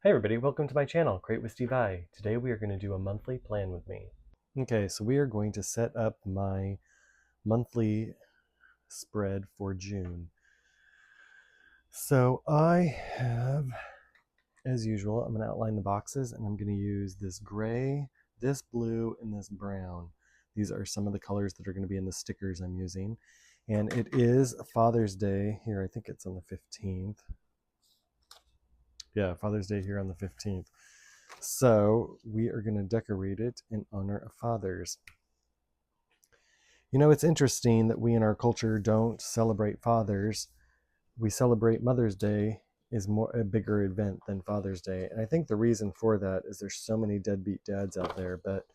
Hey everybody, welcome to my channel, Create with Steve I. Today we are going to do a monthly plan with me. Okay, so we are going to set up my monthly spread for June. So I have, as usual, I'm going to outline the boxes and I'm going to use this gray, this blue, and this brown. These are some of the colors that are going to be in the stickers I'm using. And it is Father's Day here, I think it's on the 15th. Yeah, Father's Day here on the 15th. So we are going to decorate it in honor of fathers. You know, it's interesting that we in our culture don't celebrate fathers. We celebrate Mother's Day is more a bigger event than Father's Day. And I think the reason for that is there's so many deadbeat dads out there, but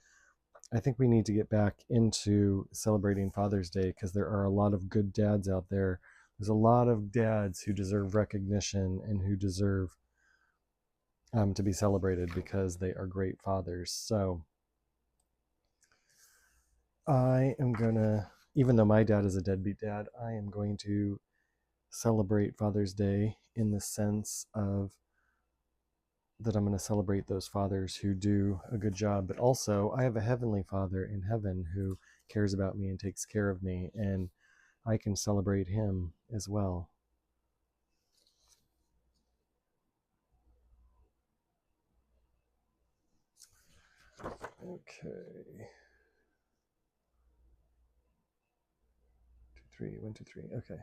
I think we need to get back into celebrating Father's Day because there are a lot of good dads out there. There's a lot of dads who deserve recognition and who deserve to be celebrated because they are great fathers. So I am gonna, even though my dad is a deadbeat dad, I am going to celebrate Father's Day in the sense of that I'm going to celebrate those fathers who do a good job. But also, I have a heavenly Father in heaven who cares about me and takes care of me, and I can celebrate him as well. Okay. 2, 3, 1, 2, 3. Okay.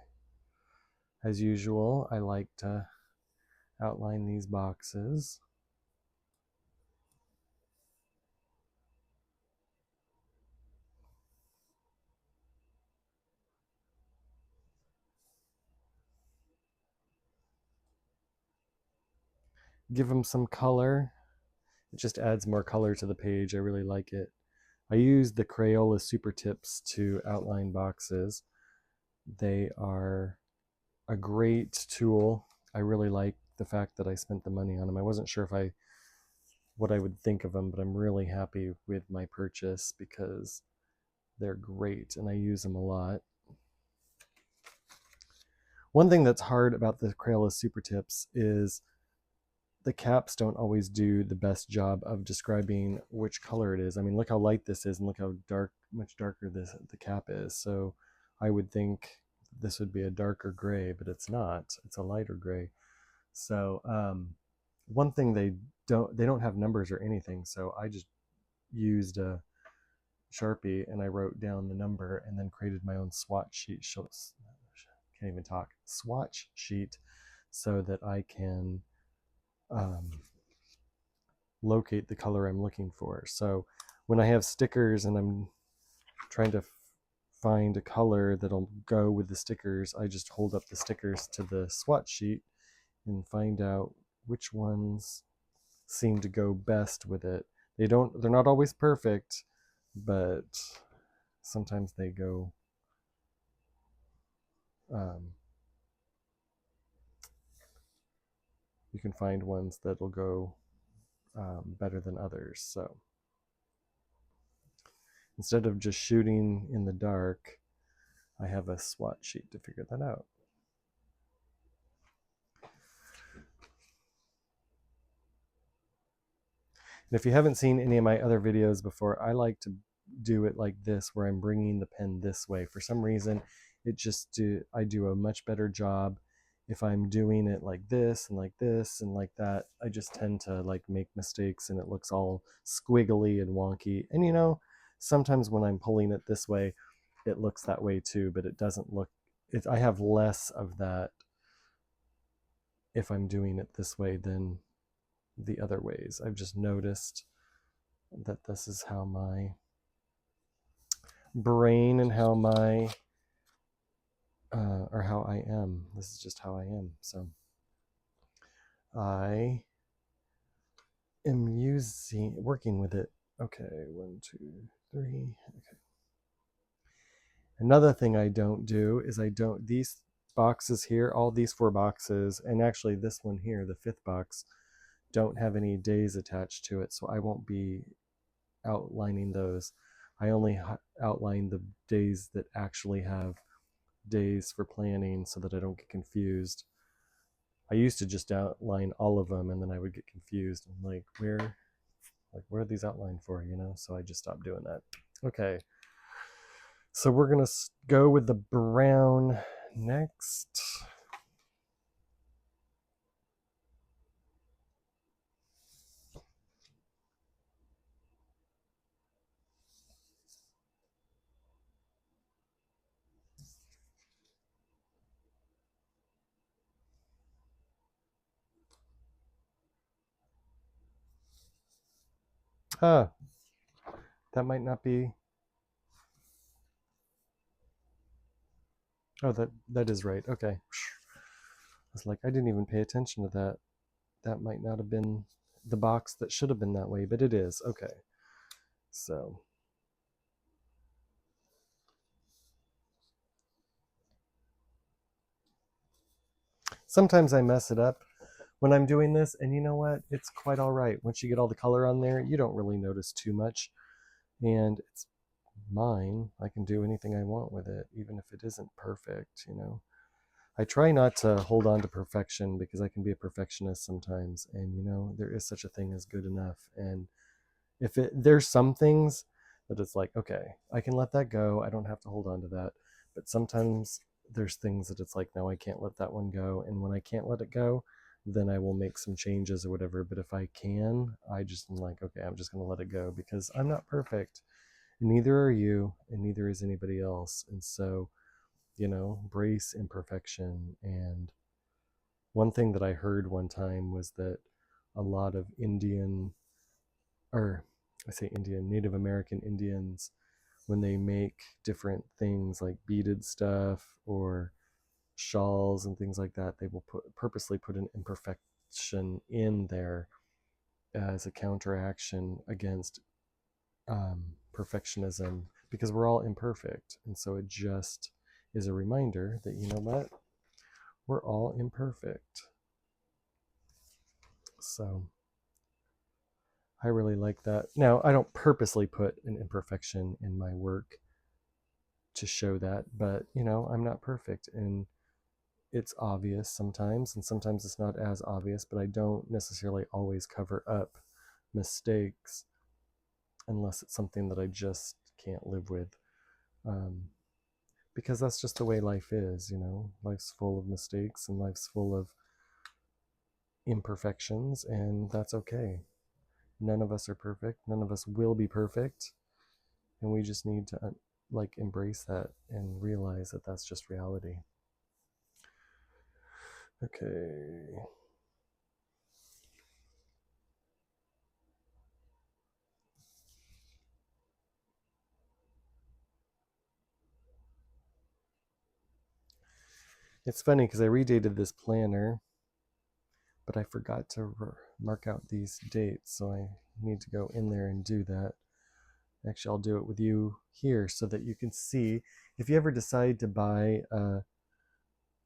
As usual, I like to outline these boxes. Give them some color. It just adds more color to the page. I really like it. I use the Crayola Super Tips to outline boxes. They are a great tool. I really like the fact that I spent the money on them. I wasn't sure what I would think of them, but I'm really happy with my purchase because they're great and I use them a lot. One thing that's hard about the Crayola Super Tips is the caps don't always do the best job of describing which color it is. I mean, look how light this is and look how much darker the cap is. So I would think this would be a darker gray, but it's not. It's a lighter gray. So one thing they don't have numbers or anything. So I just used a Sharpie and I wrote down the number and then created my own swatch sheet. Can't even talk. Swatch sheet so that I can locate the color I'm looking for. So when I have stickers and I'm trying to find a color that'll go with the stickers, I just hold up the stickers to the swatch sheet and find out which ones seem to go best with it. They're not always perfect, but sometimes they go you can find ones that'll go better than others. So instead of just shooting in the dark, I have a swatch sheet to figure that out. And if you haven't seen any of my other videos before, I like to do it like this, where I'm bringing the pen this way. For some reason, I do a much better job if I'm doing it like this and like this and like that. I just tend to like make mistakes and it looks all squiggly and wonky. And you know, sometimes when I'm pulling it this way, it looks that way too, but it doesn't look, I have less of that if I'm doing it this way than the other ways. I've just noticed that this is how my brain and how my or how I am. This is just how I am. So I am working with it. Okay, 1, 2, 3. Okay. Another thing I don't do is these boxes here, all these 4 boxes, and actually this one here, the 5th box, don't have any days attached to it, so I won't be outlining those. I only outline the days that actually have days for planning so that I don't get confused. I used to just outline all of them, and then I would get confused. I'm where are these outlined for, you know? So I just stopped doing that. Okay, so we're gonna go with the brown next. Ah, that might not be. Oh, that is right. Okay. I was like, I didn't even pay attention to that. That might not have been the box that should have been that way, but it is. Okay. So sometimes I mess it up when I'm doing this, and you know what? It's quite all right. Once you get all the color on there, you don't really notice too much. And it's mine. I can do anything I want with it, even if it isn't perfect, you know. I try not to hold on to perfection because I can be a perfectionist sometimes, and you know, there is such a thing as good enough. And if there's some things that it's like, okay, I can let that go. I don't have to hold on to that. But sometimes there's things that it's like, no, I can't let that one go. And when I can't let it go, then I will make some changes or whatever. But if I can, I just am like, okay, I'm just going to let it go because I'm not perfect. And neither are you, and neither is anybody else. And so, you know, brace imperfection. And one thing that I heard one time was that a lot of Indian, or I say Indian, Native American Indians, when they make different things like beaded stuff or shawls and things like that, they will purposely put an imperfection in there as a counteraction against perfectionism, because we're all imperfect. And so it just is a reminder that, you know what, we're all imperfect. So I really like that. Now, I don't purposely put an imperfection in my work to show that, but you know, I'm not perfect, and it's obvious sometimes, and sometimes it's not as obvious, but I don't necessarily always cover up mistakes unless it's something that I just can't live with. Um, because that's just the way life is, you know. Life's full of mistakes and life's full of imperfections, and that's okay. None of us are perfect. None of us will be perfect, and we just need to like embrace that and realize that that's just reality. Okay. It's funny because I redated this planner, but I forgot to mark out these dates, so I need to go in there and do that. Actually, I'll do it with you here so that you can see. If you ever decide to buy a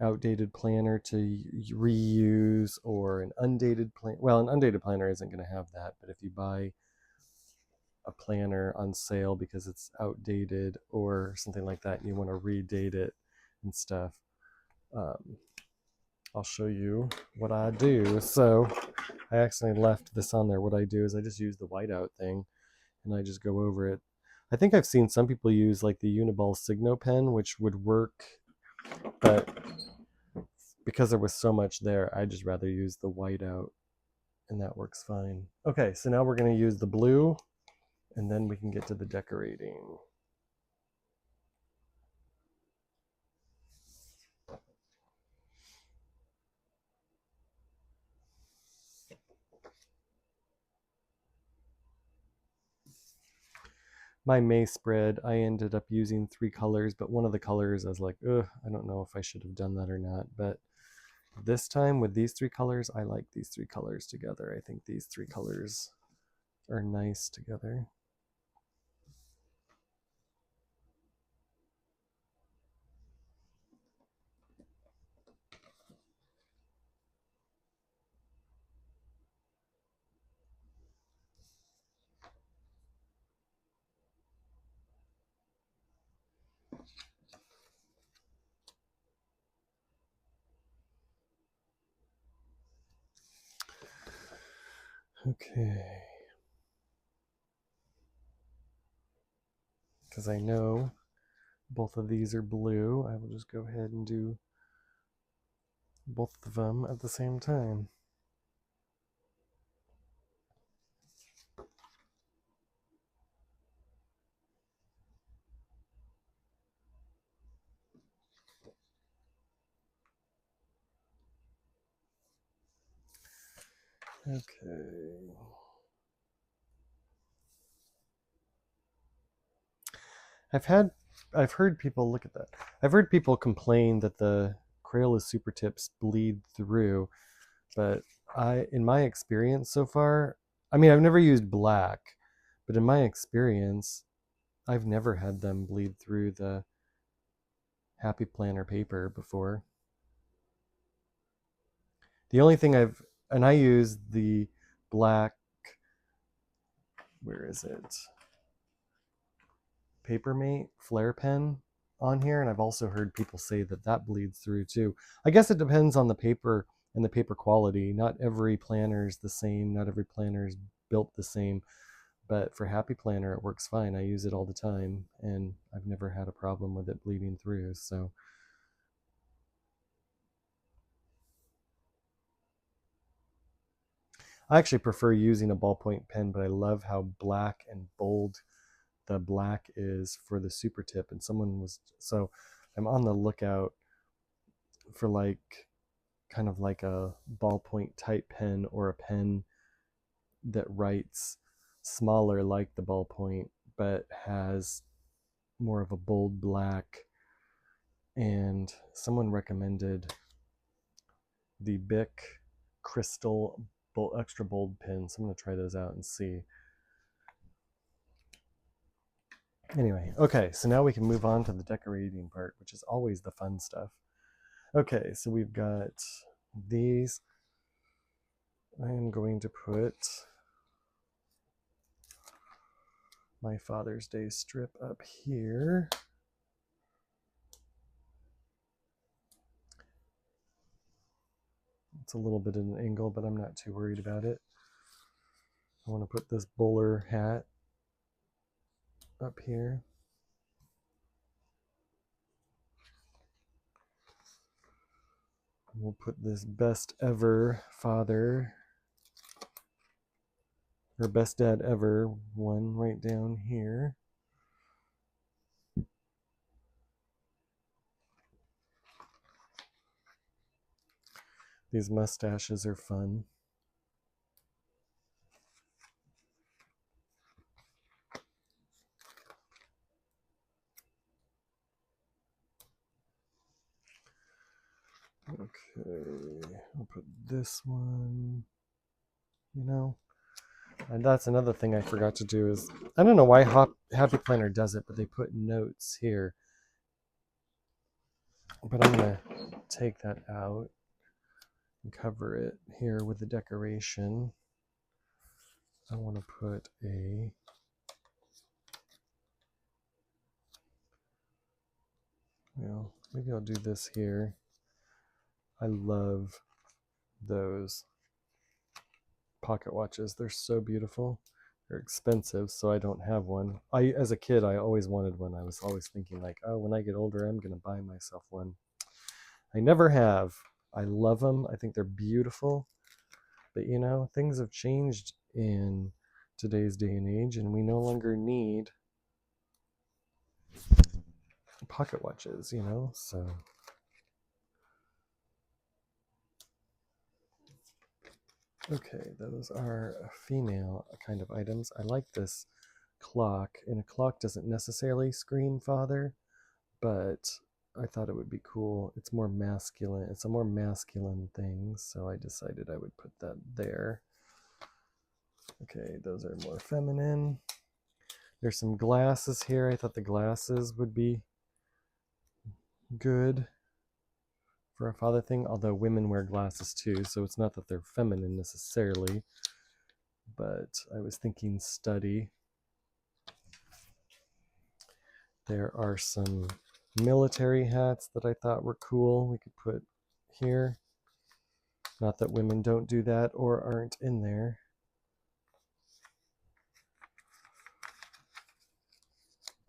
outdated planner to reuse, or an undated plan, well, an undated planner isn't going to have that, but if you buy a planner on sale because it's outdated or something like that and you want to redate it and stuff, um, I'll show you what I do. So I accidentally left this on there. What I do is I just use the whiteout thing and I just go over it. I think I've seen some people use like the Uniball Signo pen, which would work, but because there was so much there, I just rather use the whiteout, and that works fine. Okay, so now we're going to use the blue, and then we can get to the decorating. My May spread, I ended up using 3 colors, but one of the colors I was like, ugh, I don't know if I should have done that or not. But this time with these 3 colors, I like these 3 colors together. I think these 3 colors are nice together. Okay. Because I know both of these are blue, I will just go ahead and do both of them at the same time. Okay. I've heard people look at that. I've heard people complain that the Crayola super tips bleed through, but in my experience so far, I mean, I've never used black, but in my experience, I've never had them bleed through the Happy Planner paper before. The only thing and I use the black, where is it? Papermate Flare pen on here, and I've also heard people say that that bleeds through too. I guess it depends on the paper and the paper quality. Not every planner is the same. Not every planner is built the same. But for Happy Planner, it works fine. I use it all the time, and I've never had a problem with it bleeding through. So I actually prefer using a ballpoint pen, but I love how black and bold the black is for the super tip. And I'm on the lookout for like kind of like a ballpoint type pen or a pen that writes smaller like the ballpoint but has more of a bold black. And someone recommended the Bic Crystal extra bold pens. I'm going to try those out and see. Anyway, okay, so now we can move on to the decorating part, which is always the fun stuff. Okay, so we've got these. I am going to put my Father's Day strip up here. It's a little bit at an angle, but I'm not too worried about it. I want to put this bowler hat up here. We'll put this best ever father, or best dad ever one right down here. These mustaches are fun. Okay, I'll put this one, and that's another thing I forgot to do is, I don't know why Happy Planner does it, but they put notes here. But I'm going to take that out and cover it here with the decoration. I want to put maybe I'll do this here. I love those pocket watches. They're so beautiful. They're expensive, so I don't have one. As a kid, I always wanted one. I was always thinking like, oh, when I get older, I'm going to buy myself one. I never have. I love them. I think they're beautiful. But things have changed in today's day and age, and we no longer need pocket watches, so. Okay, those are female kind of items. I like this clock, and a clock doesn't necessarily scream father, but I thought it would be cool. It's more masculine. It's a more masculine thing, so I decided I would put that there. Okay, those are more feminine. There's some glasses here. I thought the glasses would be good for a father thing, although women wear glasses too, so it's not that they're feminine necessarily, but I was thinking study. There are some military hats that I thought were cool we could put here. Not that women don't do that or aren't in there.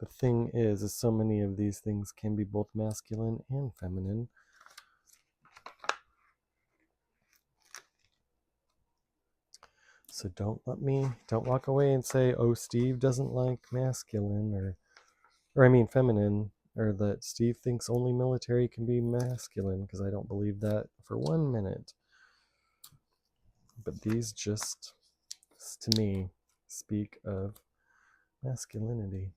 The thing is so many of these things can be both masculine and feminine. So don't walk away and say, oh, Steve doesn't like masculine, or I mean feminine, or that Steve thinks only military can be masculine, because I don't believe that for 1 minute. But these just, to me, speak of masculinity.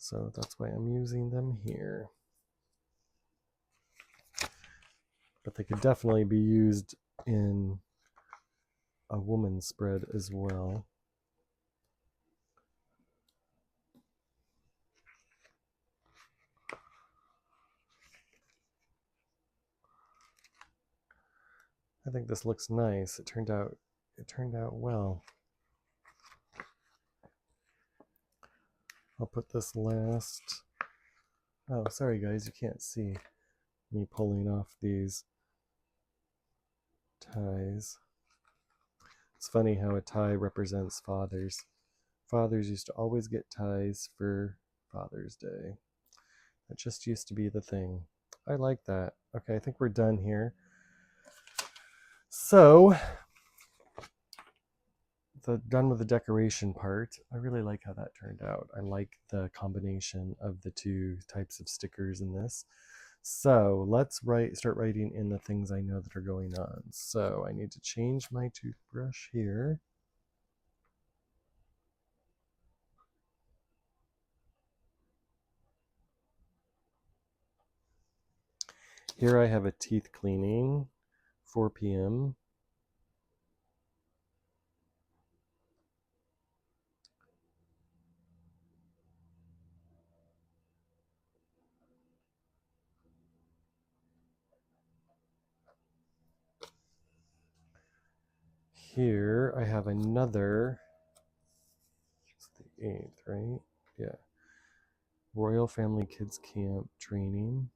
So that's why I'm using them here. But they could definitely be used in a woman's spread as well. I think this looks nice. It turned out well. I'll put this last. Oh, sorry guys, you can't see me pulling off these ties. It's funny how a tie represents fathers. Fathers used to always get ties for Father's Day. That just used to be the thing. I like that. Okay, I think we're done here. So, done with the decoration part. I really like how that turned out. I like the combination of the two types of stickers in this. So let's start writing in the things I know that are going on. So I need to change my toothbrush here. Here I have a teeth cleaning, 4 p.m. Here I have another, it's the 8th, right? Yeah. Royal Family Kids Camp training.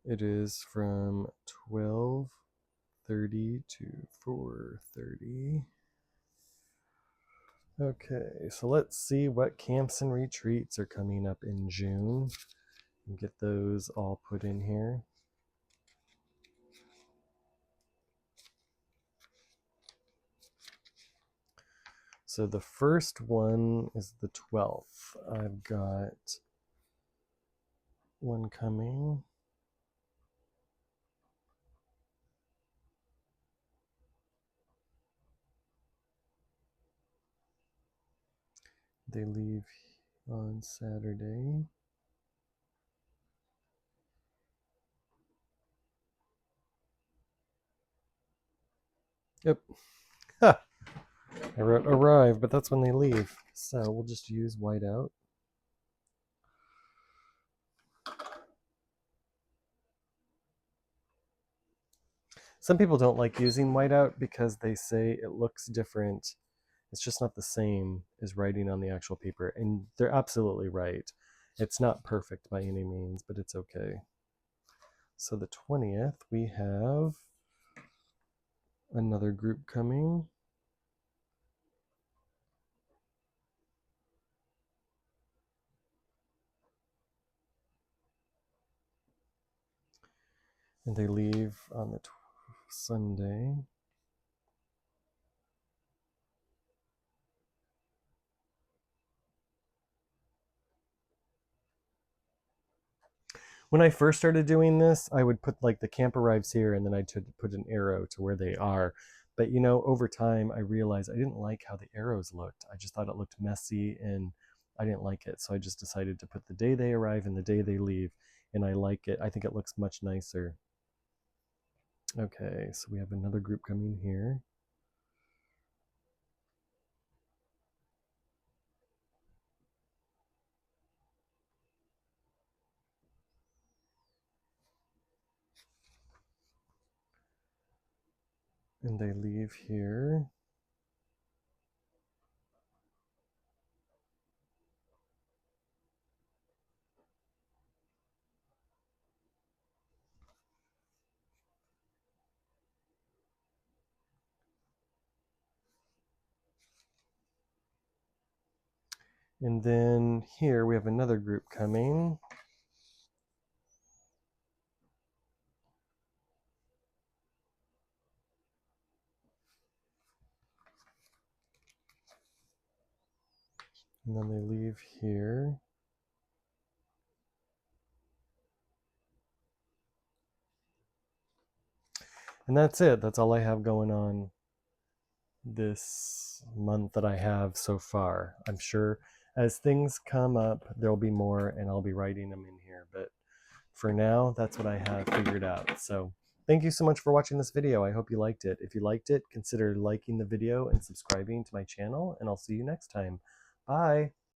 It is from 12:30 to 4:30. Okay, so let's see what camps and retreats are coming up in June and get those all put in here. So the first one is the 12th. I've got one coming. They leave on Saturday. Yep. Ha! I wrote arrive, but that's when they leave. So we'll just use whiteout. Some people don't like using whiteout because they say it looks different. It's just not the same as writing on the actual paper. And they're absolutely right. It's not perfect by any means, but it's okay. So the 20th, we have another group coming. And they leave on the Sunday. When I first started doing this, I would put like the camp arrives here and then I'd put an arrow to where they are. But you know, over time, I realized I didn't like how the arrows looked. I just thought it looked messy and I didn't like it. So I just decided to put the day they arrive and the day they leave. And I like it. I think it looks much nicer. Okay, so we have another group coming here. And they leave here. And then here we have another group coming. And then they leave here. And that's it. That's all I have going on this month that I have so far. I'm sure as things come up, there'll be more and I'll be writing them in here. But for now, that's what I have figured out. So thank you so much for watching this video. I hope you liked it. If you liked it, consider liking the video and subscribing to my channel, and I'll see you next time. Bye.